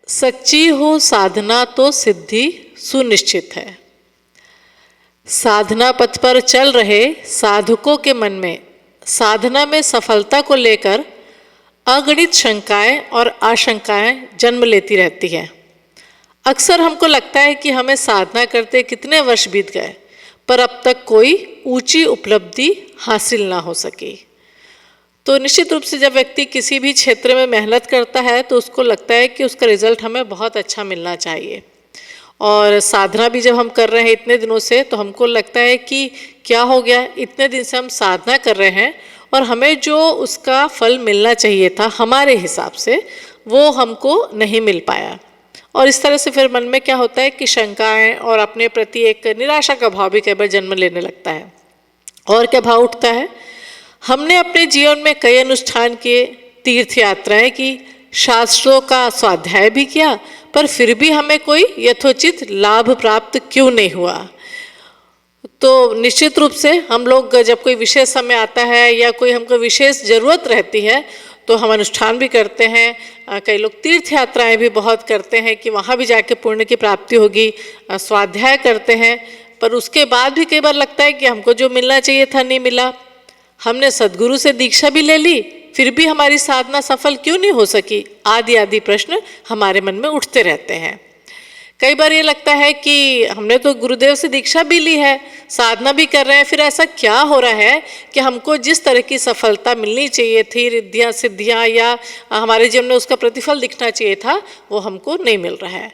सच्ची हो साधना तो सिद्धि सुनिश्चित है। साधना पथ पर चल रहे साधकों के मन में साधना में सफलता को लेकर अगणित शंकाएं और आशंकाएं जन्म लेती रहती हैं। अक्सर हमको लगता है कि हमें साधना करते कितने वर्ष बीत गए पर अब तक कोई ऊंची उपलब्धि हासिल ना हो सकी। तो निश्चित रूप से जब व्यक्ति किसी भी क्षेत्र में मेहनत करता है तो उसको लगता है कि उसका रिजल्ट हमें बहुत अच्छा मिलना चाहिए। और साधना भी जब हम कर रहे हैं इतने दिनों से तो हमको लगता है कि क्या हो गया, इतने दिन से हम साधना कर रहे हैं और हमें जो उसका फल मिलना चाहिए था हमारे हिसाब से वो हमको नहीं मिल पाया। और इस तरह से फिर मन में क्या होता है कि शंकाएं और अपने प्रति एक निराशा का भाव भी कई बार जन्म लेने लगता है। और क्या भाव उठता है, हमने अपने जीवन में कई अनुष्ठान किए, तीर्थ यात्राएं की, शास्त्रों का स्वाध्याय भी किया, पर फिर भी हमें कोई यथोचित लाभ प्राप्त क्यों नहीं हुआ। तो निश्चित रूप से हम लोग जब कोई विशेष समय आता है या कोई हमको विशेष ज़रूरत रहती है तो हम अनुष्ठान भी करते हैं। कई लोग तीर्थ यात्राएं भी बहुत करते हैं कि वहाँ भी जाके पुण्य की प्राप्ति होगी, स्वाध्याय करते हैं, पर उसके बाद भी कई बार लगता है कि हमको जो मिलना चाहिए था नहीं मिला। हमने सद्गुरु से दीक्षा भी ले ली फिर भी हमारी साधना सफल क्यों नहीं हो सकी, आदि आदि प्रश्न हमारे मन में उठते रहते हैं। कई बार ये लगता है कि हमने तो गुरुदेव से दीक्षा भी ली है, साधना भी कर रहे हैं, फिर ऐसा क्या हो रहा है कि हमको जिस तरह की सफलता मिलनी चाहिए थी, रिद्धियाँ सिद्धियाँ या हमारे जीवन में उसका प्रतिफल दिखना चाहिए था, वो हमको नहीं मिल रहा है।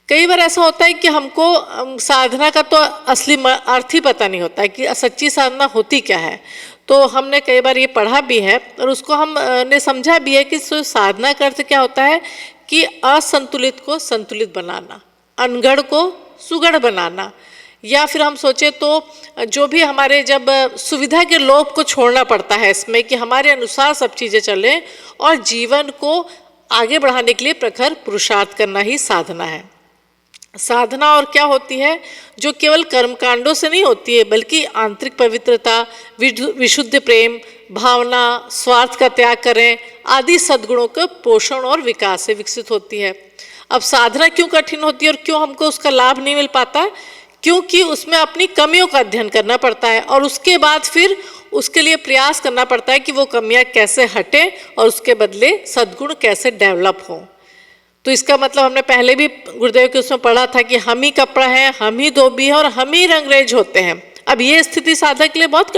कई बार ऐसा होता है कि हमको साधना का तो असली अर्थ ही पता नहीं होता है कि सच्ची साधना होती क्या है। तो हमने कई बार ये पढ़ा भी है और उसको हमने समझा भी है कि साधना का अर्थ क्या होता है कि असंतुलित को संतुलित बनाना, अनगढ़ को सुगढ़ बनाना, या फिर हम सोचे तो जो भी हमारे जब सुविधा के लोभ को छोड़ना पड़ता है इसमें कि हमारे अनुसार सब चीज़ें चलें और जीवन को आगे बढ़ाने के लिए प्रखर पुरुषार्थ करना ही साधना है। साधना और क्या होती है जो केवल कर्मकांडों से नहीं होती है बल्कि आंतरिक पवित्रता, विशुद्ध प्रेम भावना, स्वार्थ का त्याग करें आदि सद्गुणों के पोषण और विकास से विकसित होती है। अब साधना क्यों कठिन होती है और क्यों हमको उसका लाभ नहीं मिल पाता, क्योंकि उसमें अपनी कमियों का अध्ययन करना पड़ता है और उसके बाद फिर उसके लिए प्रयास करना पड़ता है कि वो कमियां कैसे हटें और उसके बदले सद्गुण कैसे डेवलप हों। तो इसका मतलब हमने पहले भी गुरुदेव के उसमें पढ़ा था कि हम ही कपड़ा है, हम ही धोबी है और हम ही रंगरेज होते हैं। अब ये स्थिति साधक के लिए बहुत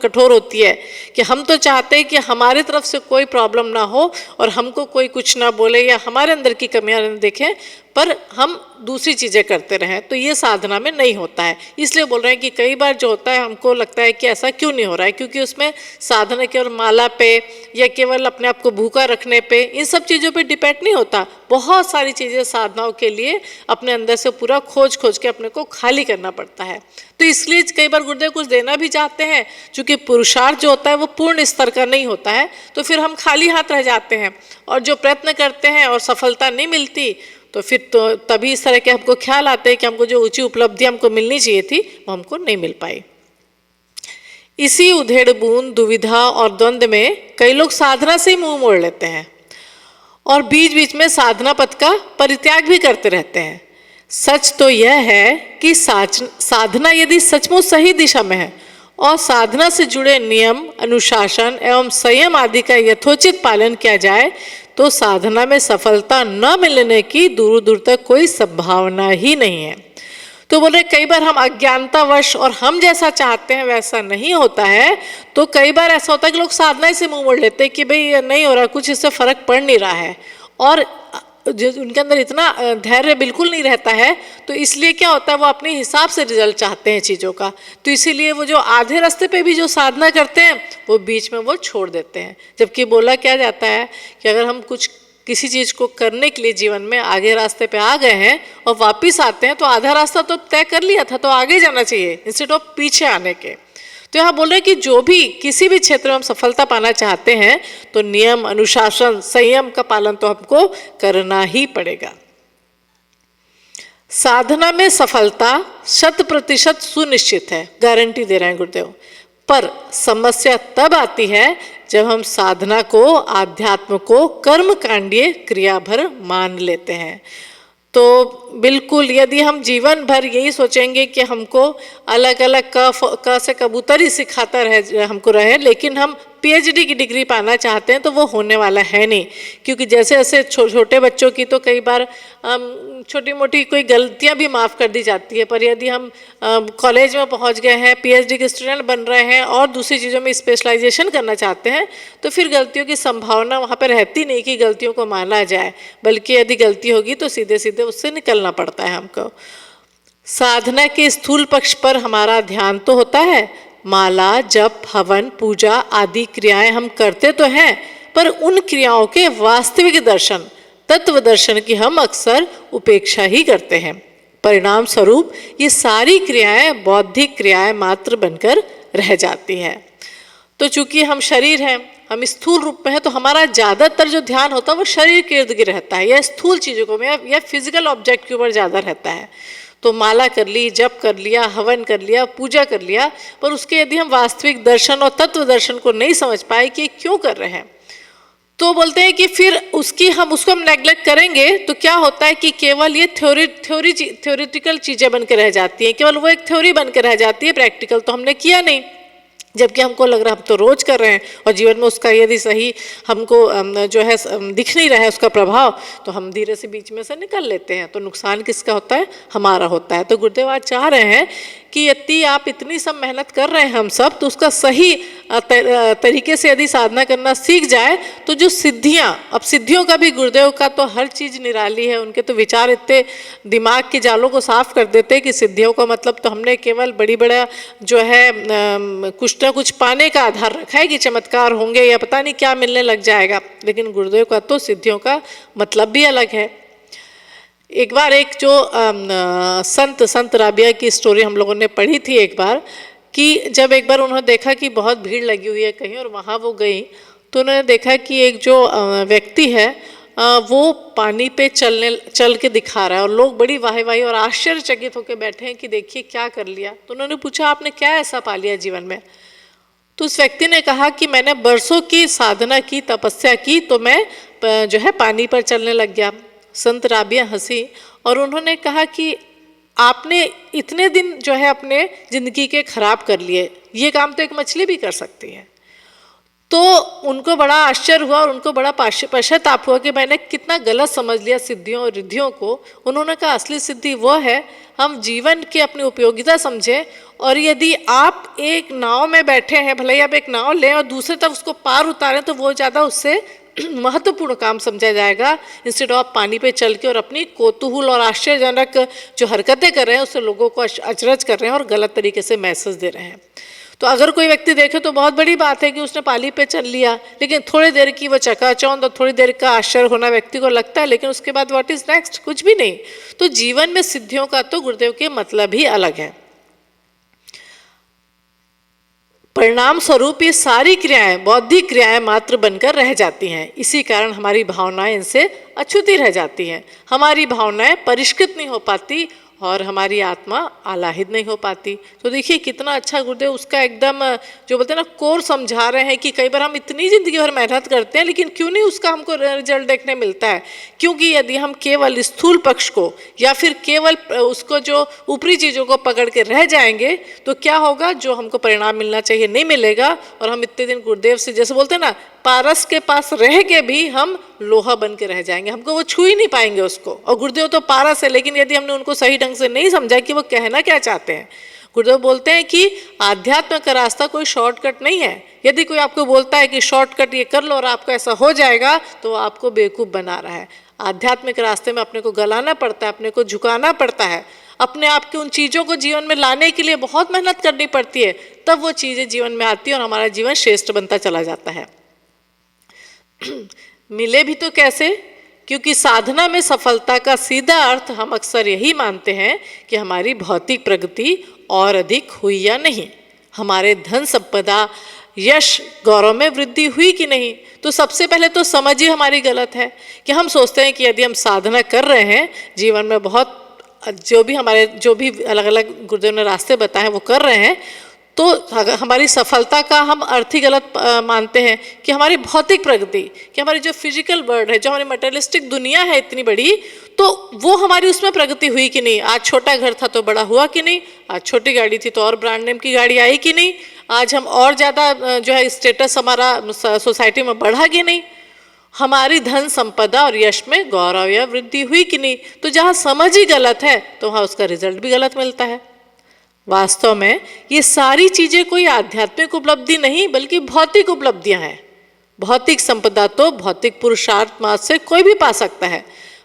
कठोर होती है कि हम तो चाहते हैं कि हमारी तरफ से कोई प्रॉब्लम ना हो और हमको कोई कुछ ना बोले या हमारे अंदर की कमियां न देखें, पर हम दूसरी चीज़ें करते रहें। तो ये साधना में नहीं होता है। इसलिए बोल रहे हैं कि कई बार जो होता है हमको लगता है कि ऐसा क्यों नहीं हो रहा है, क्योंकि उसमें साधना केवल माला पे या केवल अपने आप को भूखा रखने पे, इन सब चीज़ों पे डिपेंड नहीं होता। बहुत सारी चीज़ें साधनाओं के लिए अपने अंदर से पूरा खोज के अपने को खाली करना पड़ता है। तो इसलिए कई बार गुरुदेव कुछ देना भी चाहते हैं, चूँकि पुरुषार्थ जो होता है वो पूर्ण स्तर का नहीं होता है, तो फिर हम खाली हाथ रह जाते हैं और जो प्रयत्न करते हैं और सफलता नहीं मिलती तो फिर तो तभी इस तरह के हमको ख्याल आते हैं कि हमको जो ऊंची उपलब्धि हमको मिलनी चाहिए थी वो हमको नहीं मिल पाई। इसी उधेड़ बूंद दुविधा और द्वंद्व में कई लोग साधना से ही मुंह मोड़ लेते हैं और बीच बीच में साधना पथ का परित्याग भी करते रहते हैं। सच तो यह है कि साधना यदि सचमुच सही दिशा में है और साधना से जुड़े नियम, अनुशासन एवं संयम आदि का यथोचित पालन किया जाए तो साधना में सफलता न मिलने की दूर दूर तक कोई संभावना ही नहीं है। तो बोल रहे कई बार हम अज्ञानतावश और हम जैसा चाहते हैं वैसा नहीं होता है, तो कई बार ऐसा होता है कि लोग साधना से मुंह मोड़ लेते हैं कि भाई नहीं हो रहा, कुछ इससे फर्क पड़ नहीं रहा है, और जो उनके अंदर इतना धैर्य बिल्कुल नहीं रहता है। तो इसलिए क्या होता है वो अपने हिसाब से रिजल्ट चाहते हैं चीज़ों का, तो इसीलिए वो जो आधे रास्ते पे भी जो साधना करते हैं वो बीच में वो छोड़ देते हैं। जबकि बोला क्या जाता है कि अगर हम कुछ किसी चीज़ को करने के लिए जीवन में आगे रास्ते पे आ गए हैं और वापस आते हैं तो आधा रास्ता तो तय कर लिया था, तो आगे जाना चाहिए इंस्टेड ऑफ पीछे आने के। तो यहाँ बोल रहे हैं कि जो भी किसी भी क्षेत्र में हम सफलता पाना चाहते हैं तो नियम, अनुशासन, संयम का पालन तो हमको करना ही पड़ेगा। साधना में सफलता 100% सुनिश्चित है, गारंटी दे रहे हैं गुरुदेव, पर समस्या तब आती है जब हम साधना को, आध्यात्म को कर्मकांडीय क्रिया भर मान लेते हैं। तो बिल्कुल यदि हम जीवन भर यही सोचेंगे कि हमको अलग अलग क से कबूतर ही सिखाता रहे हमको रहे, लेकिन हम पीएचडी की डिग्री पाना चाहते हैं तो वो होने वाला है नहीं। क्योंकि जैसे जैसे छोटे बच्चों की तो कई बार छोटी मोटी कोई गलतियां भी माफ़ कर दी जाती है, पर यदि हम कॉलेज में पहुंच गए हैं, पीएचडी के स्टूडेंट बन रहे हैं और दूसरी चीज़ों में स्पेशलाइजेशन करना चाहते हैं, तो फिर गलतियों की संभावना वहाँ पर रहती नहीं कि गलतियों को माना जाए, बल्कि यदि गलती होगी तो सीधे सीधे उससे निकलना पड़ता है हमको। साधना के स्थूल पक्ष पर हमारा ध्यान तो होता है, माला जप हवन पूजा आदि क्रियाएं हम करते तो हैं, पर उन क्रियाओं के वास्तविक दर्शन, तत्व दर्शन की हम अक्सर उपेक्षा ही करते हैं। परिणाम स्वरूप ये सारी क्रियाएं बौद्धिक क्रियाएं मात्र बनकर रह जाती है। तो चूंकि हम शरीर हैं, हम स्थूल रूप में हैं, तो हमारा ज़्यादातर जो ध्यान होता है वो शरीर के इर्द गिर्द रहता है, या स्थूल चीज़ों को या फिजिकल ऑब्जेक्ट के ऊपर ज़्यादा रहता है। तो माला कर ली, जप कर लिया, हवन कर लिया, पूजा कर लिया, पर उसके यदि हम वास्तविक दर्शन और तत्व दर्शन को नहीं समझ पाए कि क्यों कर रहे हैं, तो बोलते हैं कि फिर उसको हम नेग्लेक्ट करेंगे तो क्या होता है कि केवल ये थ्योरेटिकल चीज़ें बन के रह जाती हैं, केवल वो एक थ्योरी बन के रह जाती है, प्रैक्टिकल तो हमने किया नहीं। जबकि हमको लग रहा है हम तो रोज कर रहे हैं, और जीवन में उसका यदि सही हमको जो है दिख नहीं रहा है उसका प्रभाव, तो हम धीरे से बीच में से निकल लेते हैं। तो नुकसान किसका होता है? हमारा होता है। तो गुरुदेव आज चाह रहे हैं कि यदि आप इतनी सब मेहनत कर रहे हैं हम सब, तो उसका सही तरीके से यदि साधना करना सीख जाए तो जो सिद्धियाँ, अब सिद्धियों का भी गुरुदेव का तो हर चीज़ निराली है, उनके तो विचार इतने दिमाग के जालों को साफ कर देते हैं कि सिद्धियों का मतलब तो हमने केवल बड़ा जो है कुछ ना कुछ पाने का आधार रखा है कि चमत्कार होंगे या पता नहीं क्या मिलने लग जाएगा, लेकिन गुरुदेव का तो सिद्धियों का मतलब भी अलग है। एक बार एक जो संत राबिया की स्टोरी हम लोगों ने पढ़ी थी एक बार, कि जब एक बार उन्होंने देखा कि बहुत भीड़ लगी हुई है कहीं और वहाँ वो गई, तो उन्होंने देखा कि एक जो व्यक्ति है वो पानी पे चल के दिखा रहा है, और लोग बड़ी वाही और आश्चर्यचकित होकर बैठे हैं कि देखिए क्या कर लिया। तो उन्होंने पूछा आपने क्या ऐसा पा लिया जीवन में? तो उस व्यक्ति ने कहा कि मैंने बरसों की साधना की, तपस्या की, तो मैं जो है पानी पर चलने लग गया। संत राबिया हंसी और उन्होंने कहा कि आपने इतने दिन जो है अपने जिंदगी के खराब कर लिए, ये काम तो एक मछली भी कर सकती है। तो उनको बड़ा आश्चर्य हुआ और उनको बड़ा पश्चाताप हुआ कि मैंने कितना गलत समझ लिया सिद्धियों और रिद्धियों को। उन्होंने कहा असली सिद्धि वो है हम जीवन की अपनी उपयोगिता समझें, और यदि आप एक नाव में बैठे हैं, भले ही आप एक नाव लें और दूसरे तरफ उसको पार उतारें, तो वो ज़्यादा उससे महत्वपूर्ण काम समझा जाएगा, इंस्टेड ऑफ पानी पे चल के और अपनी कौतूहल और आश्चर्यजनक जो हरकतें कर रहे हैं उससे लोगों को अचरज कर रहे हैं और गलत तरीके से मैसेज दे रहे हैं। तो अगर कोई व्यक्ति देखे तो बहुत बड़ी बात है कि उसने पानी पे चल लिया, लेकिन थोड़ी देर की वो चकाचौंध और थोड़ी देर का आश्चर्य होना व्यक्ति को लगता है, लेकिन उसके बाद व्हाट इज नेक्स्ट? कुछ भी नहीं। तो जीवन में सिद्धियों का तो गुरुदेव के मतलब ही अलग है। परिणाम स्वरूप ये सारी क्रियाएं बौद्धिक क्रियाएं मात्र बनकर रह जाती हैं। इसी कारण हमारी भावनाएं इनसे अछूती रह जाती हैं, हमारी भावनाएं परिष्कृत नहीं हो पाती और हमारी आत्मा आलाहित नहीं हो पाती। तो देखिए कितना अच्छा गुरुदेव उसका एकदम जो बोलते हैं ना कोर समझा रहे हैं कि कई बार हम इतनी ज़िंदगी भर मेहनत करते हैं, लेकिन क्यों नहीं उसका हमको रिजल्ट देखने मिलता है। क्योंकि यदि हम केवल स्थूल पक्ष को या फिर केवल उसको जो ऊपरी चीज़ों को पकड़ के रह जाएंगे तो क्या होगा, जो हमको परिणाम मिलना चाहिए नहीं मिलेगा, और हम इतने दिन गुरुदेव से जैसे बोलते हैं ना पारस के पास रह के भी हम लोहा बन के रह जाएंगे, हमको वो छू ही नहीं पाएंगे उसको। और गुरुदेव तो पारस है, लेकिन यदि हमने उनको सही ढंग से नहीं समझा कि वो कहना क्या चाहते हैं। गुरुदेव बोलते हैं कि आध्यात्म का रास्ता कोई शॉर्टकट नहीं है। यदि कोई आपको बोलता है कि शॉर्टकट ये कर लो और आपको ऐसा हो जाएगा, तो वो आपको बेवकूफ़ बना रहा है। आध्यात्मिक रास्ते में अपने को गलाना पड़ता है, अपने को झुकाना पड़ता है, अपने आप की उन चीज़ों को जीवन में लाने के लिए बहुत मेहनत करनी पड़ती है, तब वो चीज़ें जीवन में आती है और हमारा जीवन श्रेष्ठ बनता चला जाता है। मिले भी तो कैसे? क्योंकि साधना में सफलता का सीधा अर्थ हम अक्सर यही मानते हैं कि हमारी भौतिक प्रगति और अधिक हुई या नहीं, हमारे धन संपदा यश गौरव में वृद्धि हुई कि नहीं। तो सबसे पहले तो समझ ही हमारी गलत है कि हम सोचते हैं कि यदि हम साधना कर रहे हैं, जीवन में बहुत जो भी अलग अलग गुरुदेव ने रास्ते बताए वो कर रहे हैं, तो हमारी सफलता का हम अर्थ ही गलत मानते हैं कि हमारी भौतिक प्रगति, कि हमारी जो फिजिकल वर्ल्ड है, जो हमारी मटेरियलिस्टिक दुनिया है इतनी बड़ी, तो वो हमारी उसमें प्रगति हुई कि नहीं। आज छोटा घर था तो बड़ा हुआ कि नहीं, आज छोटी गाड़ी थी तो और ब्रांड नेम की गाड़ी आई कि नहीं, आज हम और ज़्यादा जो है स्टेटस हमारा सोसाइटी में बढ़ा कि नहीं, हमारी धन संपदा और यश में गौरव या वृद्धि हुई कि नहीं। तो जहाँ समझ ही गलत है तो वहाँ उसका रिजल्ट भी गलत मिलता है। वास्तव में ये सारी चीज़ें कोई आध्यात्मिक उपलब्धि नहीं बल्कि भौतिक उपलब्धियां हैं। भौतिक संपदा तो भौतिक पुरुषार्थ मार्ग से कोई भी पा सकता है,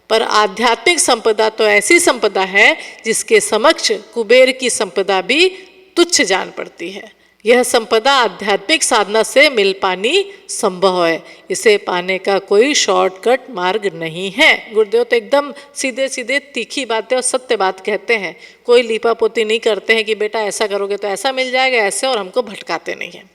पर आध्यात्मिक संपदा तो ऐसी संपदा है जिसके समक्ष कुबेर की संपदा भी तुच्छ जान पड़ती है। यह संपदा आध्यात्मिक साधना से मिल पानी संभव है, इसे पाने का कोई शॉर्टकट मार्ग नहीं है। गुरुदेव तो एकदम सीधे सीधे तीखी बातें और सत्य बात कहते हैं, कोई लीपापोती नहीं करते हैं कि बेटा ऐसा करोगे तो ऐसा मिल जाएगा ऐसे, और हमको भटकाते नहीं हैं।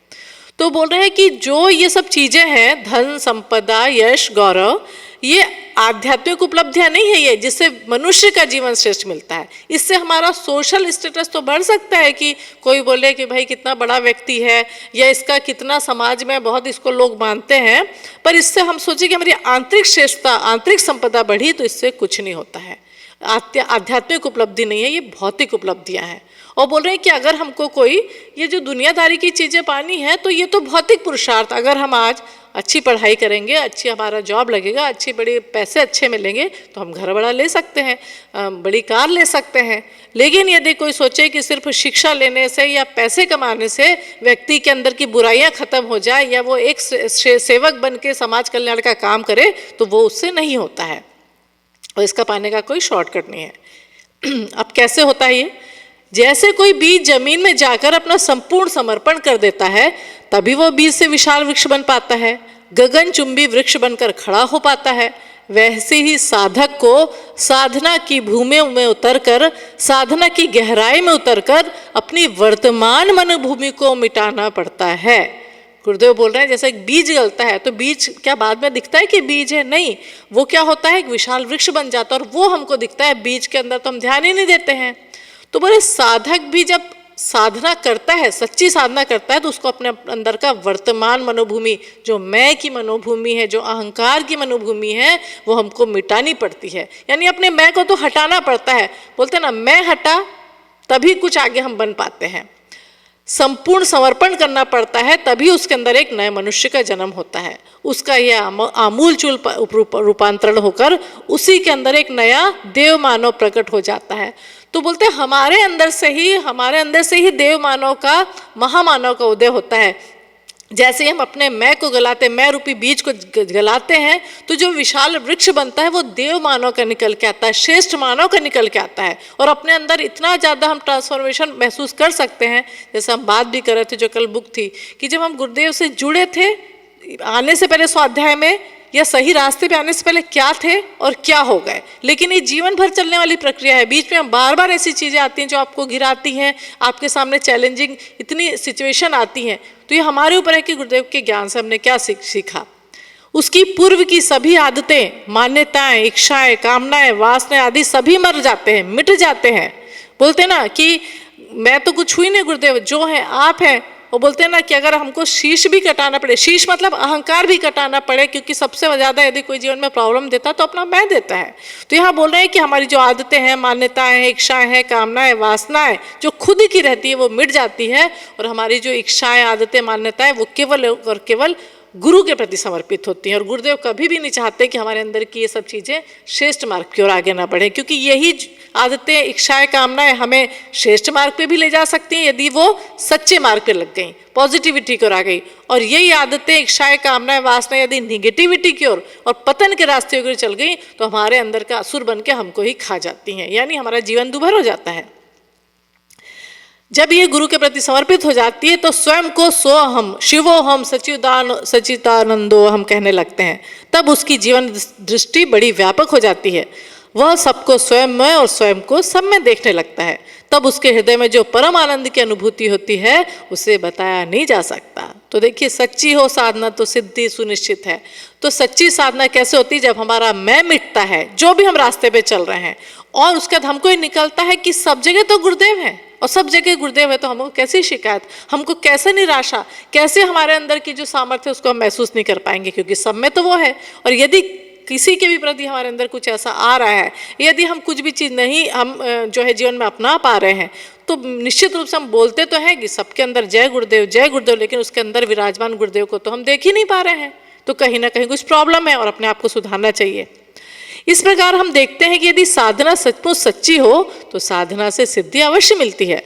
तो बोल रहे हैं कि जो ये सब चीज़ें हैं, धन संपदा यश गौरव, ये आध्यात्मिक उपलब्धियां नहीं है ये जिससे मनुष्य का जीवन श्रेष्ठ मिलता है। इससे हमारा सोशल स्टेटस तो बढ़ सकता है कि कोई बोले कि भाई कितना बड़ा व्यक्ति है या इसका कितना समाज में बहुत इसको लोग मानते हैं, पर इससे हम सोचे कि हमारी आंतरिक श्रेष्ठता आंतरिक संपदा बढ़ी तो इससे कुछ नहीं होता है। आध्यात्मिक उपलब्धि नहीं है, ये भौतिक उपलब्धियां हैं। और बोल रहे हैं कि अगर हमको कोई ये जो दुनियादारी की चीज़ें पानी है तो ये तो भौतिक पुरुषार्थ, अगर हम आज अच्छी पढ़ाई करेंगे, अच्छी हमारा जॉब लगेगा, अच्छी बड़ी पैसे अच्छे मिलेंगे तो हम घर बड़ा ले सकते हैं, बड़ी कार ले सकते हैं। लेकिन यदि कोई सोचे कि सिर्फ शिक्षा लेने से या पैसे कमाने से व्यक्ति के अंदर की बुराइयां खत्म हो जाए या वो एक सेवक बन के समाज कल्याण का काम करे, तो वो उससे नहीं होता है और इसका पाने का कोई शॉर्टकट नहीं है। अब कैसे होता है ये? जैसे कोई बीज जमीन में जाकर अपना संपूर्ण समर्पण कर देता है तभी वो बीज से विशाल वृक्ष बन पाता है, गगनचुंबी वृक्ष बनकर खड़ा हो पाता है। वैसे ही साधक को साधना की भूमि में उतरकर, साधना की गहराई में उतरकर अपनी वर्तमान मनोभूमि को मिटाना पड़ता है। गुरुदेव बोल रहे हैं जैसे एक बीज गलता है तो बीज क्या बाद में दिखता है कि बीज है? नहीं, वो क्या होता है, एक विशाल वृक्ष बन जाता है और वो हमको दिखता है, बीज के अंदर तो हम ध्यान ही नहीं देते हैं। तो बोले साधक भी जब साधना करता है, सच्ची साधना करता है, तो उसको अपने अंदर का वर्तमान मनोभूमि, जो मैं की मनोभूमि है, जो अहंकार की मनोभूमि है, वो हमको मिटानी पड़ती है। यानी अपने मैं को तो हटाना पड़ता है। बोलते हैं ना, मैं हटा तभी कुछ आगे हम बन पाते हैं। संपूर्ण समर्पण करना पड़ता है तभी उसके अंदर एक नए मनुष्य का जन्म होता है। उसका यह आमूलचूल रूपांतरण होकर उसी के अंदर एक नया देव मानव प्रकट हो जाता है। तो बोलते हैं हमारे अंदर से ही देव मानव का, महामानव का उदय होता है। जैसे हम अपने मैं को गलाते, मैं रूपी बीज को गलाते हैं, तो जो विशाल वृक्ष बनता है वो देव मानव का निकल के आता है, श्रेष्ठ मानव का निकल के आता है। और अपने अंदर इतना ज़्यादा हम ट्रांसफॉर्मेशन महसूस कर सकते हैं। जैसे हम बात भी कर रहे थे, जो कल बुक थी, कि जब हम गुरुदेव से जुड़े थे आने से पहले स्वाध्याय में, या सही रास्ते पे आने से पहले क्या थे और क्या हो गए। लेकिन ये जीवन भर चलने वाली प्रक्रिया है। बीच में बार बार ऐसी चीज़ें आती हैं जो आपको गिराती हैं, आपके सामने चैलेंजिंग इतनी सिचुएशन आती हैं। तो ये हमारे ऊपर है कि गुरुदेव के ज्ञान से हमने क्या सीखा। उसकी पूर्व की सभी आदतें, मान्यताएं, इच्छाएं, कामनाएं, वासनाएं आदि सभी मर जाते हैं, मिट जाते हैं। बोलते ना कि मैं तो कुछ हुई नहीं गुरुदेव, जो है आप हैं। वो बोलते हैं ना कि अगर हमको शीश भी कटाना पड़े, शीश मतलब अहंकार भी कटाना पड़े, क्योंकि सबसे ज़्यादा यदि कोई जीवन में प्रॉब्लम देता तो अपना मैं देता है। तो यहाँ बोल रहे हैं कि हमारी जो आदतें हैं, मान्यताएं हैं, इच्छाएं हैं, कामनाएं, वासनाएं जो खुद की रहती है वो मिट जाती है, और हमारी जो इच्छाएं, आदतें, मान्यताएं वो केवल और केवल गुरु के प्रति समर्पित होती हैं। और गुरुदेव कभी भी नहीं चाहते कि हमारे अंदर की ये सब चीज़ें श्रेष्ठ मार्ग की ओर आगे ना बढ़े, क्योंकि यही आदतें, इच्छाएं, कामनाएं हमें श्रेष्ठ मार्ग पे भी ले जा सकती हैं यदि वो सच्चे मार्ग पे लग गई, पॉजिटिविटी की ओर आ गई। और यही आदतें, इच्छाएं, कामनाएं, वासनाएं यदि निगेटिविटी की ओर और पतन के रास्ते की ओर चल गई तो हमारे अंदर का असुर बन के हमको ही खा जाती हैं, यानी हमारा जीवन दुभर हो जाता है। जब ये गुरु के प्रति समर्पित हो जाती है तो स्वयं को सोहम, शिवोहम, सच्चिदानंदो हम कहने लगते हैं। तब उसकी जीवन दृष्टि बड़ी व्यापक हो जाती है। वह सबको स्वयं में और स्वयं को सब में देखने लगता है। तब उसके हृदय में जो परम आनंद की अनुभूति होती है उसे बताया नहीं जा सकता। तो देखिए, सच्ची हो साधना तो सिद्धि सुनिश्चित है। तो सच्ची साधना कैसे होती है? जब हमारा मैं मिटता है, जो भी हम रास्ते पे चल रहे हैं, और उसके बाद हमको ये निकलता है कि सब जगह तो गुरुदेव है, और सब जगह गुरुदेव है, तो हमको कैसी शिकायत, हमको कैसे निराशा, कैसे हमारे अंदर की जो सामर्थ्य है उसको हम महसूस नहीं कर पाएंगे, क्योंकि सब में तो वो है। और यदि किसी के भी प्रति हमारे अंदर कुछ ऐसा आ रहा है, यदि हम कुछ भी चीज़ नहीं हम जो है जीवन में अपना पा रहे हैं, तो निश्चित रूप से हम बोलते तो हैं कि सबके अंदर जय गुरुदेव, लेकिन उसके अंदर विराजमान गुरुदेव को तो हम देख ही नहीं पा रहे हैं। तो कहीं ना कहीं कुछ प्रॉब्लम है और अपने आप को सुधारना चाहिए। इस प्रकार हम देखते हैं कि यदि साधना सचमुच सच्ची हो तो साधना से सिद्धि अवश्य मिलती है।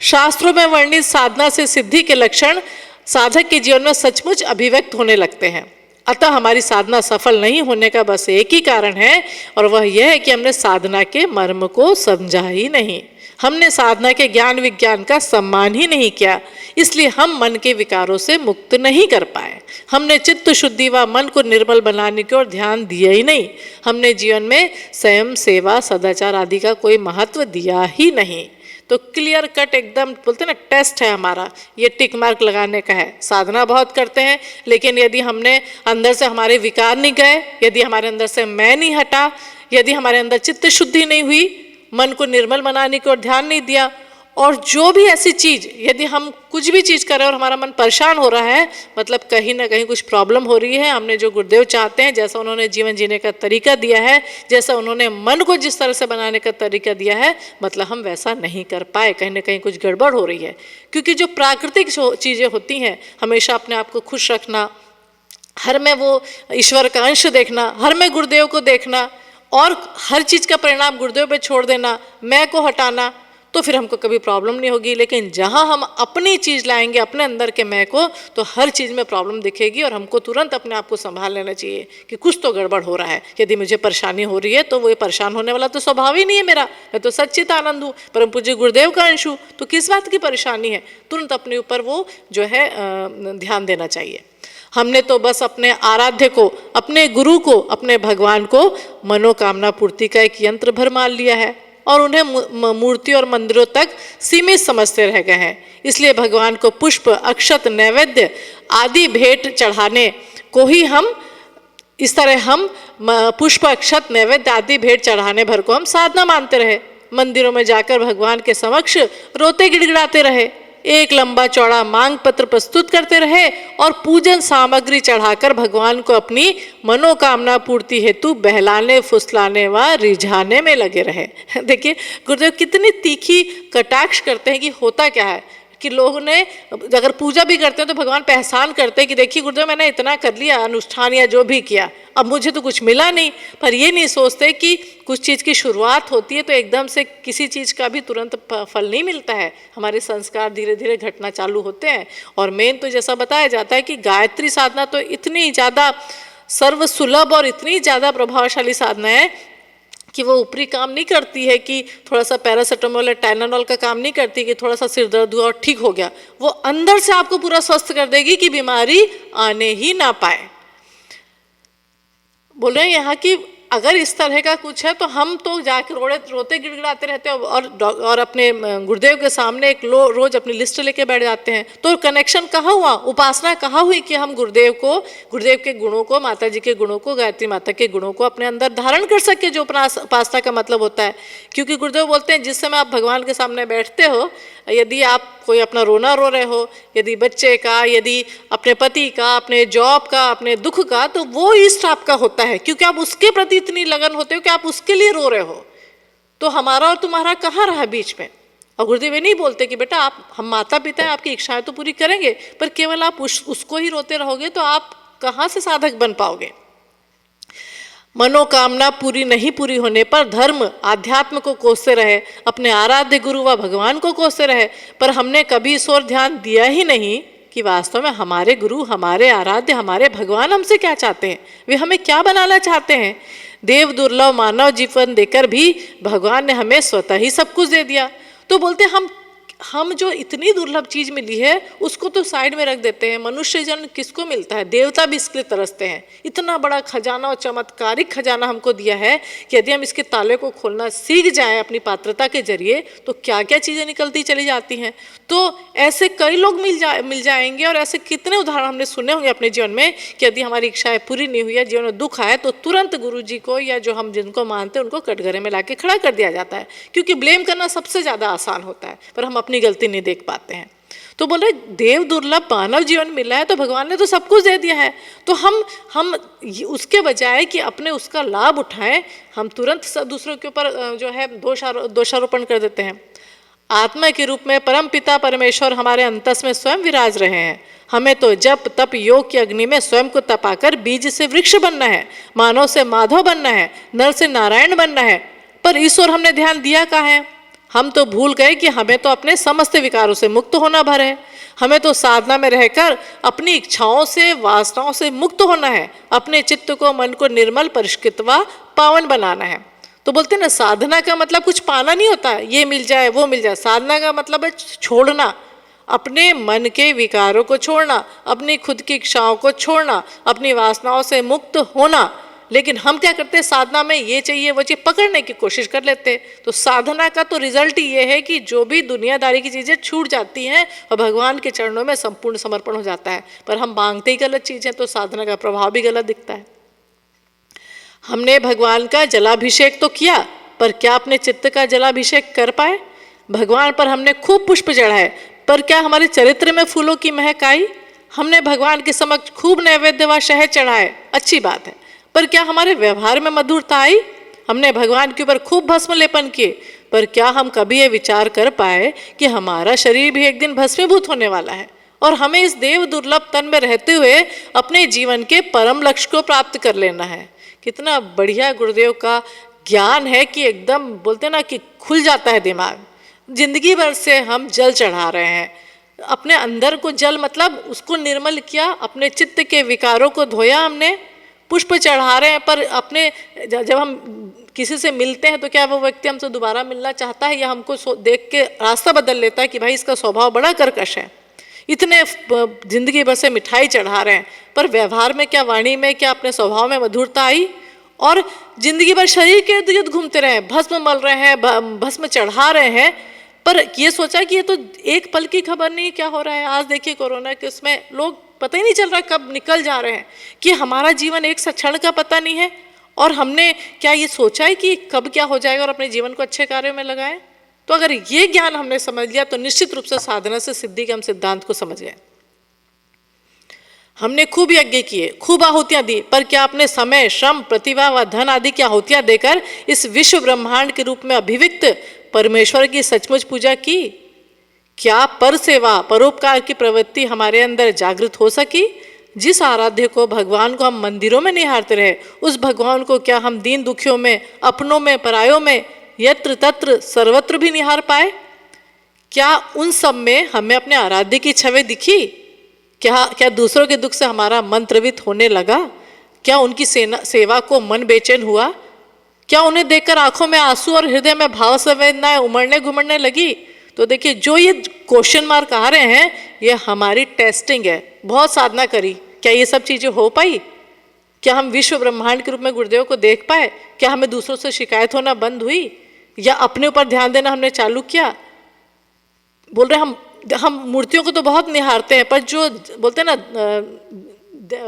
शास्त्रों में वर्णित साधना से सिद्धि के लक्षण साधक के जीवन में सचमुच अभिव्यक्त होने लगते हैं। अतः हमारी साधना सफल नहीं होने का बस एक ही कारण है, और वह यह है कि हमने साधना के मर्म को समझा ही नहीं। हमने साधना के ज्ञान विज्ञान का सम्मान ही नहीं किया, इसलिए हम मन के विकारों से मुक्त नहीं कर पाए। हमने चित्त शुद्धि व मन को निर्मल बनाने की ओर ध्यान दिया ही नहीं। हमने जीवन में संयम, सेवा, सदाचार आदि का कोई महत्व दिया ही नहीं। तो क्लियर कट एकदम बोलते ना, टेस्ट है हमारा, ये टिक मार्क लगाने का है। साधना बहुत करते हैं, लेकिन यदि हमने अंदर से हमारे विकार नहीं गए, यदि हमारे अंदर से मैं नहीं हटा, यदि हमारे अंदर चित्त शुद्धि नहीं हुई, मन को निर्मल बनाने की ओर ध्यान नहीं दिया, और जो भी ऐसी चीज़, यदि हम कुछ भी चीज़ कर रहे हैं और हमारा मन परेशान हो रहा है, मतलब कहीं ना कहीं कुछ प्रॉब्लम हो रही है। हमने जो गुरुदेव चाहते हैं, जैसा उन्होंने जीवन जीने का तरीका दिया है, जैसा उन्होंने मन को जिस तरह से बनाने का तरीका दिया है, मतलब हम वैसा नहीं कर पाए, कहीं ना कहीं कुछ गड़बड़ हो रही है। क्योंकि जो प्राकृतिक चीज़ें होती हैं, हमेशा अपने आप को खुश रखना, हर में वो ईश्वर का अंश देखना, हर में गुरुदेव को देखना, और हर चीज़ का परिणाम गुरुदेव पे छोड़ देना, मैं को हटाना, तो फिर हमको कभी प्रॉब्लम नहीं होगी। लेकिन जहाँ हम अपनी चीज़ लाएंगे, अपने अंदर के मैं को, तो हर चीज़ में प्रॉब्लम दिखेगी, और हमको तुरंत अपने आप को संभाल लेना चाहिए कि कुछ तो गड़बड़ हो रहा है। यदि मुझे परेशानी हो रही है तो वो परेशान होने वाला तो स्वभाव ही नहीं है मेरा, मैं तो सच्चित आनंद हूँ, परम पूज्य गुरुदेव का अंश हूँ, तो किस बात की परेशानी है? तुरंत अपने ऊपर वो जो है ध्यान देना चाहिए। हमने तो बस अपने आराध्य को, अपने गुरु को, अपने भगवान को मनोकामना पूर्ति का एक यंत्र भर मान लिया है, और उन्हें मूर्ति और मंदिरों तक सीमित समझते रह गए हैं। इसलिए भगवान को पुष्प, अक्षत, नैवेद्य आदि भेंट चढ़ाने को ही हम, इस तरह हम पुष्प, अक्षत, नैवेद्य आदि भेंट चढ़ाने भर को हम साधना मानते रहे। मंदिरों में जाकर भगवान के समक्ष रोते गिड़गिड़ाते रहे, एक लंबा चौड़ा मांग पत्र प्रस्तुत करते रहे, और पूजन सामग्री चढ़ाकर भगवान को अपनी मनोकामना पूर्ति हेतु बहलाने, फुसलाने व रिझाने में लगे रहे। देखिए गुरुदेव कितनी तीखी कटाक्ष करते हैं कि होता क्या है कि लोगों ने अगर पूजा भी करते हैं तो भगवान पे एहसान करते हैं कि देखिए गुरुदेव मैंने इतना कर लिया अनुष्ठान या जो भी किया, अब मुझे तो कुछ मिला नहीं। पर ये नहीं सोचते कि कुछ चीज़ की शुरुआत होती है तो एकदम से किसी चीज़ का भी तुरंत फल नहीं मिलता है। हमारे संस्कार धीरे धीरे घटना चालू होते हैं। और मेन तो जैसा बताया जाता है कि गायत्री साधना तो इतनी ज़्यादा सर्वसुलभ और इतनी ज़्यादा प्रभावशाली साधना है कि वो ऊपरी काम नहीं करती है कि थोड़ा सा पैरासीटामोल या टाइलेनॉल का काम नहीं करती कि थोड़ा सा सिर दर्द हुआ और ठीक हो गया। वो अंदर से आपको पूरा स्वस्थ कर देगी कि बीमारी आने ही ना पाए। बोल रहे हैं यहाँ की अगर इस तरह का कुछ है तो हम तो जाकर रोते गिड़गिड़ाते रहते हैं और अपने गुरुदेव के सामने एक रोज अपनी लिस्ट लेके बैठ जाते हैं। तो कनेक्शन कहाँ हुआ, उपासना कहाँ हुई कि हम गुरुदेव के गुणों को, माता जी के गुणों को, गायत्री माता के गुणों को अपने अंदर धारण कर सके, जो उपासना का मतलब होता है। क्योंकि गुरुदेव बोलते हैं जिस समय आप भगवान के सामने बैठते हो, यदि आप कोई अपना रोना रो रहे हो, यदि बच्चे का, यदि अपने पति का, अपने जॉब का, अपने दुख का, तो वो इष्ट आपका होता है क्योंकि आप उसके प्रति इतनी लगन होते हो कि आप उसके लिए रो रहे हो। तो हमारा और तुम्हारा कहाँ रहा बीच में। और गुरुदेव ये नहीं बोलते कि बेटा आप, हम माता पिता हैं, आपकी इच्छाएं तो पूरी करेंगे, पर केवल आप उसको ही रोते रहोगे तो आप कहाँ से साधक बन पाओगे। मनोकामना पूरी होने पर धर्म आध्यात्म को कोसते रहे, अपने आराध्य गुरु व भगवान को कोसते रहे, पर हमने कभी इस ओर ध्यान दिया ही नहीं कि वास्तव में हमारे गुरु, हमारे आराध्य, हमारे भगवान हमसे क्या चाहते हैं, वे हमें क्या बनाना चाहते हैं। देव दुर्लभ मानव जीवन देकर भी भगवान ने हमें स्वतः ही सब कुछ दे दिया। तो बोलते हम हम जो इतनी दुर्लभ चीज मिली है उसको तो साइड में रख देते हैं। मनुष्य जन्म किसको मिलता है? देवता भी इसके लिए तरसते हैं। इतना बड़ा खजाना और चमत्कारिक खजाना हमको दिया है कि यदि हम इसके ताले को खोलना सीख जाएं अपनी पात्रता के जरिए तो क्या क्या चीजें निकलती चली जाती हैं। तो ऐसे कई लोग मिल जाएंगे और ऐसे कितने उदाहरण हमने सुने होंगे अपने जीवन में कि यदि हमारी इच्छाएं पूरी नहीं हुई है, जीवन में दुख आए, तो तुरंत गुरु जी को या जो हम जिनको मानते हैं उनको कटघरे में लाके खड़ा कर दिया जाता है, क्योंकि ब्लेम करना सबसे ज्यादा आसान होता है, पर हम अपनी गलती नहीं देख पाते हैं। तो बोले देव दुर्लभ मानव जीवन मिला है तो भगवान ने तो सब कुछ दे दिया है, तो हम उसके बजाय कि अपने उसका लाभ उठाएं, हम तुरंत सब दूसरों के ऊपर जो है दोषारोपण कर देते हैं। आत्मा के रूप में परम पिता परमेश्वर हमारे अंतस में स्वयं विराज रहे हैं। हमें तो जप तप योग की अग्नि में स्वयं को तपाकर बीज से वृक्ष बनना है, मानव से माधव बनना है, नर से नारायण बनना है। पर इस ओर हमने ध्यान दिया कहाँ है? हम तो भूल गए कि हमें तो अपने समस्त विकारों से मुक्त होना भर है। हमें तो साधना में रहकर अपनी इच्छाओं से वासनाओं से मुक्त होना है, अपने चित्त को मन को निर्मल परिष्कृत व पावन बनाना है। तो बोलते हैं ना, साधना का मतलब कुछ पाना नहीं होता, ये मिल जाए वो मिल जाए। साधना का मतलब है छोड़ना, अपने मन के विकारों को छोड़ना, अपनी खुद की इच्छाओं को छोड़ना, अपनी वासनाओं से मुक्त होना। लेकिन हम क्या करते हैं, साधना में ये चाहिए वो चाहिए पकड़ने की कोशिश कर लेते हैं। तो साधना का तो रिजल्ट ये है कि जो भी दुनियादारी की चीज़ें छूट जाती हैं और भगवान के चरणों में संपूर्ण समर्पण हो जाता है। पर हम मांगते ही गलत चीज़ें, तो साधना का प्रभाव भी गलत दिखता है। हमने भगवान का जलाभिषेक तो किया, पर क्या अपने चित्त का जलाभिषेक कर पाए? भगवान पर हमने खूब पुष्प चढ़ाए, पर क्या हमारे चरित्र में फूलों की महक आई? हमने भगवान के समक्ष खूब नैवेद्य व शहद चढ़ाए, अच्छी बात है, पर क्या हमारे व्यवहार में मधुरता आई? हमने भगवान के ऊपर खूब भस्म लेपन किए, पर क्या हम कभी ये विचार कर पाए कि हमारा शरीर भी एक दिन भस्मीभूत होने वाला है और हमें इस देव दुर्लभ तन में रहते हुए अपने जीवन के परम लक्ष्य को प्राप्त कर लेना है। कितना बढ़िया गुरुदेव का ज्ञान है कि एकदम बोलते ना कि खुल जाता है दिमाग। जिंदगी भर से हम जल चढ़ा रहे हैं, अपने अंदर को जल मतलब उसको निर्मल किया, अपने चित्त के विकारों को धोया, हमने पुष्प चढ़ा रहे हैं। पर अपने जब हम किसी से मिलते हैं तो क्या वो व्यक्ति हमसे दोबारा मिलना चाहता है, या हमको देख के रास्ता बदल लेता है कि भाई इसका स्वभाव बड़ा कर्कश है। इतने जिंदगी भर से मिठाई चढ़ा रहे हैं, पर व्यवहार में क्या, वाणी में क्या, अपने स्वभाव में मधुरता आई? और जिंदगी भर शरीर के इर्द गिर्द घूमते रहे, भस्म मल रहे हैं, भस्म चढ़ा रहे हैं, पर ये सोचा कि ये तो एक पल की खबर नहीं क्या हो रहा है। आज देखिए कोरोना के उसमें लोग पता ही नहीं चल रहा कब निकल जा रहे हैं, कि हमारा जीवन एक क्षण का पता नहीं है। और हमने क्या ये सोचा है कि कब क्या हो जाएगा और अपने जीवन को अच्छे कार्यों में लगाएं? तो अगर ये ज्ञान हमने समझ लिया तो निश्चित रूप से साधना से सिद्धि के हम सिद्धांत को समझ गए। हमने खूब यज्ञ किए, खूब आहुतियां दी, पर क्या अपने समय श्रम प्रतिभा व धन आदि की आहुतियां देकर इस विश्व ब्रह्मांड के रूप में अभिव्यक्त परमेश्वर की सचमुच पूजा की? क्या पर सेवा परोपकार की प्रवृत्ति हमारे अंदर जागृत हो सकी? जिस आराध्य को भगवान को हम मंदिरों में निहारते रहे, उस भगवान को क्या हम दीन दुखियों में, अपनों में, परायों में, यत्र तत्र सर्वत्र भी निहार पाए? क्या उन सब में हमें अपने आराध्य की छवि दिखी? क्या दूसरों के दुख से हमारा मन द्रवित होने लगा? क्या उनकी सेवा को मन बेचैन हुआ? क्या उन्हें देखकर आंखों में आंसू और हृदय में भाव संवेदनाएं उमड़ने घुमड़ने लगी? तो देखिए, जो ये क्वेश्चन मार्क आ रहे हैं, ये हमारी टेस्टिंग है। बहुत साधना करी, क्या ये सब चीजें हो पाई? क्या हम विश्व ब्रह्मांड के रूप में गुरुदेव को देख पाए? क्या हमें दूसरों से शिकायत होना बंद हुई, या अपने ऊपर ध्यान देना हमने चालू किया? बोल रहे हम मूर्तियों को तो बहुत निहारते हैं, पर जो बोलते हैं ना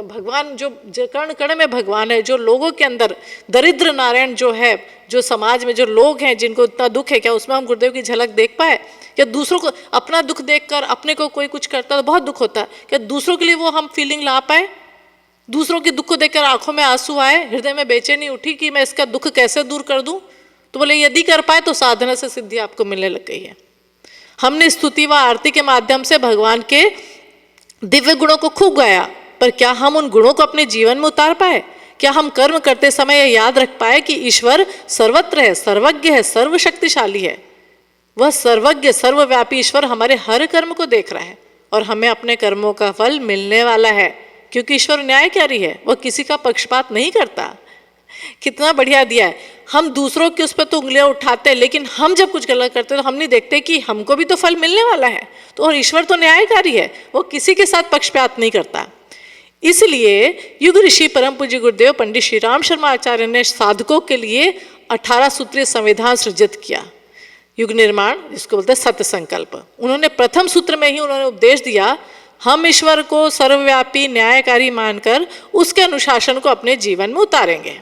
भगवान, जो कण कण में भगवान है, जो लोगों के अंदर दरिद्र नारायण जो है, जो समाज में जो लोग हैं जिनको इतना दुख है, क्या उसमें हम गुरुदेव की झलक देख पाए? क्या दूसरों को अपना दुख देखकर अपने को कोई कुछ करता तो बहुत दुख होता है, क्या दूसरों के लिए वो हम फीलिंग ला पाए? दूसरों के दुख को देखकर आंखों में आंसू आए, हृदय में बेचैनी उठी कि मैं इसका दुख कैसे दूर कर दूं? तो बोले यदि कर पाए तो साधना से सिद्धि आपको मिलने लग गई है। हमने स्तुति व आरती के माध्यम से भगवान के दिव्य गुणों को खूब गाया, पर क्या हम उन गुणों को अपने जीवन में उतार पाए? क्या हम कर्म करते समय यह याद रख पाए कि ईश्वर सर्वत्र है, सर्वज्ञ है, सर्वशक्तिशाली है? वह सर्वज्ञ सर्वव्यापी ईश्वर हमारे हर कर्म को देख रहा है और हमें अपने कर्मों का फल मिलने वाला है, क्योंकि ईश्वर न्यायकारी है, वह किसी का पक्षपात नहीं करता। कितना बढ़िया दिया है। हम दूसरों के उस पर तो उंगलियां उठाते हैं, लेकिन हम जब कुछ गलत करते हैं तो हम नहीं देखते कि हमको भी तो फल मिलने वाला है। तो और ईश्वर तो न्यायकारी है, वो किसी के साथ पक्षपात नहीं करता। इसलिए युग ऋषि परम पूज्य गुरुदेव पंडित श्री राम शर्मा आचार्य ने साधकों के लिए 18 सूत्रीय संविधान सृजित किया, युग निर्माण जिसको बोलते हैं सत्य संकल्प। उन्होंने प्रथम सूत्र में ही उन्होंने उपदेश दिया, हम ईश्वर को सर्वव्यापी न्यायकारी मानकर उसके अनुशासन को अपने जीवन में उतारेंगे।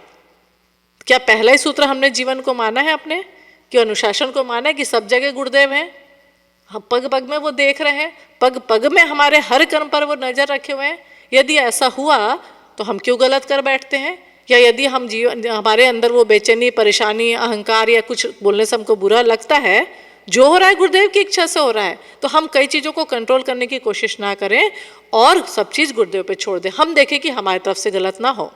क्या पहला ही सूत्र हमने जीवन को माना है अपने, कि अनुशासन को माना है कि सब जगह गुरुदेव हैं, हम पग पग में वो देख रहे हैं, पग पग में हमारे हर कर्म पर वो नजर रखे हुए हैं। यदि ऐसा हुआ तो हम क्यों गलत कर बैठते हैं, या यदि हम जीवन हमारे अंदर वो बेचैनी, परेशानी, अहंकार या कुछ बोलने से हमको बुरा लगता है, जो हो रहा है गुरुदेव की इच्छा से हो रहा है, तो हम कई चीज़ों को कंट्रोल करने की कोशिश ना करें और सब चीज़ गुरुदेव पे छोड़ दें। हम देखें कि हमारी तरफ से गलत ना हो।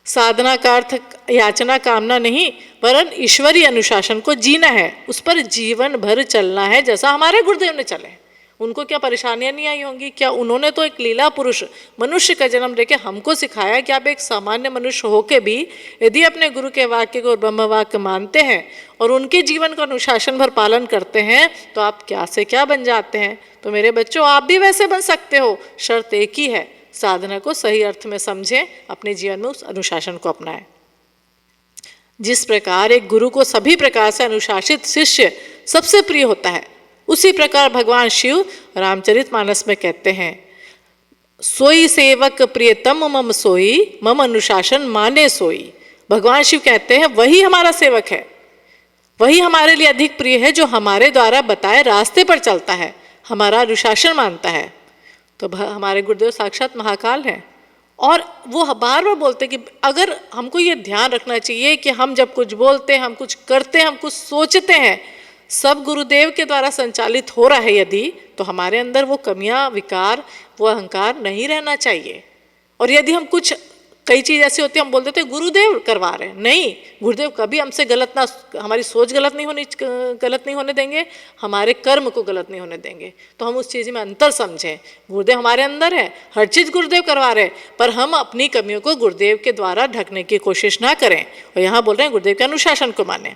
साधना का अर्थ याचना कामना नहीं, वरन ईश्वरीय अनुशासन को जीना है, उस पर जीवन भर चलना है जैसा हमारे गुरुदेव ने चले। उनको क्या परेशानियां नहीं आई होंगी? क्या उन्होंने तो एक लीला पुरुष मनुष्य का जन्म देके हमको सिखाया कि आप एक सामान्य मनुष्य होके भी यदि अपने गुरु के वाक्य को ब्रह्म वाक्य मानते हैं और उनके जीवन का अनुशासन भर पालन करते हैं तो आप क्या से क्या बन जाते हैं। तो मेरे बच्चों, आप भी वैसे बन सकते हो, शर्त एक ही है, साधना को सही अर्थ में समझें, अपने जीवन में उस अनुशासन को अपनाएं। जिस प्रकार एक गुरु को सभी प्रकार से अनुशासित शिष्य सबसे प्रिय होता है, उसी प्रकार भगवान शिव रामचरितमानस में कहते हैं, सोई सेवक प्रियतम मम सोई, मम अनुशासन माने सोई। भगवान शिव कहते हैं वही हमारा सेवक है, वही हमारे लिए अधिक प्रिय है जो हमारे द्वारा बताए रास्ते पर चलता है, हमारा अनुशासन मानता है। तो हमारे गुरुदेव साक्षात महाकाल हैं और वो बार बार बोलते कि अगर हमको ये ध्यान रखना चाहिए कि हम जब कुछ बोलते हैं, हम कुछ करते हैं, हम कुछ सोचते हैं, सब गुरुदेव के द्वारा संचालित हो रहा है यदि, तो हमारे अंदर वो कमियां, विकार, वो अहंकार नहीं रहना चाहिए। और यदि हम कुछ कई चीज़ ऐसी होती है हम बोल देते हैं गुरुदेव करवा रहे हैं, नहीं, गुरुदेव कभी हमसे गलत ना, हमारी सोच गलत नहीं होने देंगे, हमारे कर्म को गलत नहीं होने देंगे। तो हम उस चीज़ में अंतर समझें, गुरुदेव हमारे अंदर है, हर चीज़ गुरुदेव करवा रहे हैं, पर हम अपनी कमियों को गुरुदेव के द्वारा ढकने की कोशिश ना करें। और यहाँ बोल रहे हैं गुरुदेव के अनुशासन को माने।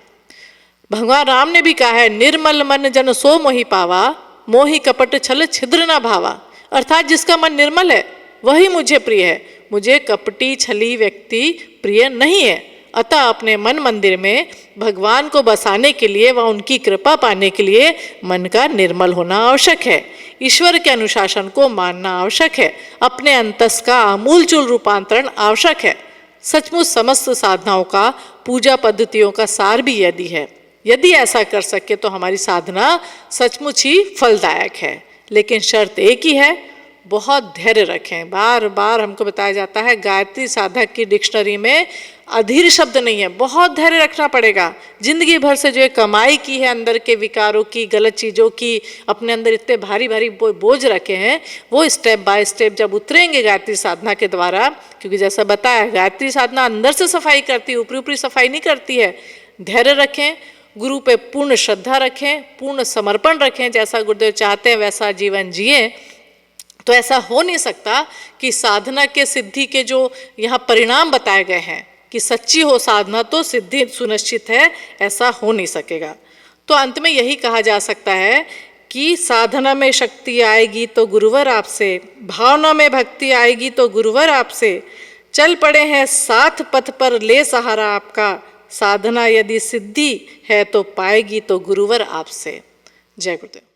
भगवान राम ने भी कहा है, निर्मल मन जन सो मोहि पावा, मोहि कपट छल छिद्र न भावा। अर्थात जिसका मन निर्मल है वही मुझे प्रिय है, मुझे कपटी छली व्यक्ति प्रिय नहीं है। अतः अपने मन मंदिर में भगवान को बसाने के लिए व उनकी कृपा पाने के लिए मन का निर्मल होना आवश्यक है, ईश्वर के अनुशासन को मानना आवश्यक है, अपने अंतस का आमूलचूल रूपांतरण आवश्यक है। सचमुच समस्त साधनाओं का, पूजा पद्धतियों का सार भी यदि है, यदि ऐसा कर सके तो हमारी साधना सचमुच ही फलदायक है। लेकिन शर्त एक ही है, बहुत धैर्य रखें। बार बार हमको बताया जाता है गायत्री साधक की डिक्शनरी में अधीर शब्द नहीं है, बहुत धैर्य रखना पड़ेगा। जिंदगी भर से जो कमाई की है अंदर के विकारों की, गलत चीज़ों की, अपने अंदर इतने भारी भारी बोझ रखे हैं, वो स्टेप बाय स्टेप जब उतरेंगे गायत्री साधना के द्वारा, क्योंकि जैसा बताया गायत्री साधना अंदर से सफाई करती है, ऊपरी ऊपरी सफाई नहीं करती है। धैर्य रखें, गुरु पे पूर्ण श्रद्धा रखें, पूर्ण समर्पण रखें, जैसा गुरुदेव चाहते हैं वैसा जीवन जिए। तो ऐसा हो नहीं सकता कि साधना के सिद्धि के जो यहाँ परिणाम बताए गए हैं कि सच्ची हो साधना तो सिद्धि सुनिश्चित है, ऐसा हो नहीं सकेगा। तो अंत में यही कहा जा सकता है कि साधना में शक्ति आएगी तो गुरुवर आपसे, भावना में भक्ति आएगी तो गुरुवर आपसे, चल पड़े हैं साथ पथ पर ले सहारा आपका, साधना यदि सिद्धि है तो पाएगी तो गुरुवर आपसे। जय गुरुदेव।